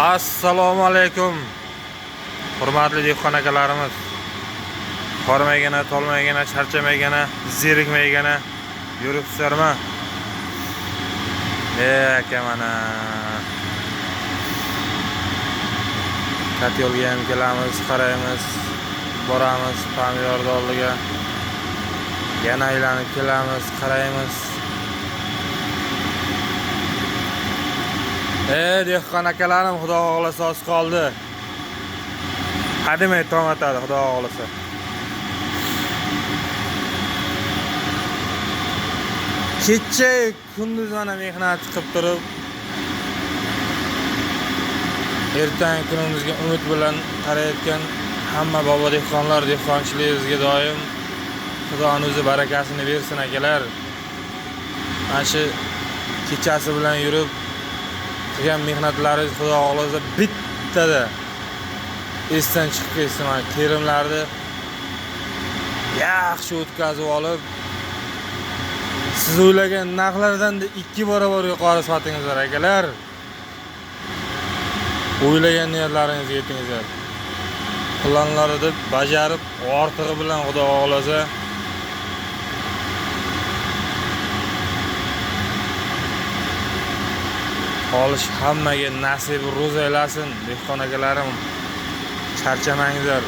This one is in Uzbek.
Assalomu alaykum. Hurmatli dehqon akalarimiz. Qormaygina, tolmaygina, charchamaygina, zerikmaygina yuribsizlarmi? Aka mana Katyolga ham kelamiz, qaraymiz, boramiz pomidorni oldiga. Yana aylanib kelamiz, qaraymiz. Dehqon akalarim, xudo xohlasa oz qoldi. Hademay tong otadi, xudo xohlasa. Kecha kunduz mana mehnat qilib turib, ertangi kunimizga umid bilan qarayotgan hamma bobo dehqonlar, dehqonchiligimizga doim Xudoning o'zi barakasini bersin akalar. Mana shu kechasi bilan yurib qilgan mehnatlaringiz xudo xohlasa bittada esdan chiqib ketsin. Mana terimlarni yaxshi o'tkazib olib, siz o'ylagan narxlardan 2 barobar yuqori sotingizlar akalar. O'ylagan niyatlaringizga yetingizlar. Planlarni bajarib, ortig'i bilan xudo xohlasa olish hammaga nasib ro'z aylasin. Dehqon akalarim, charchamangizlar.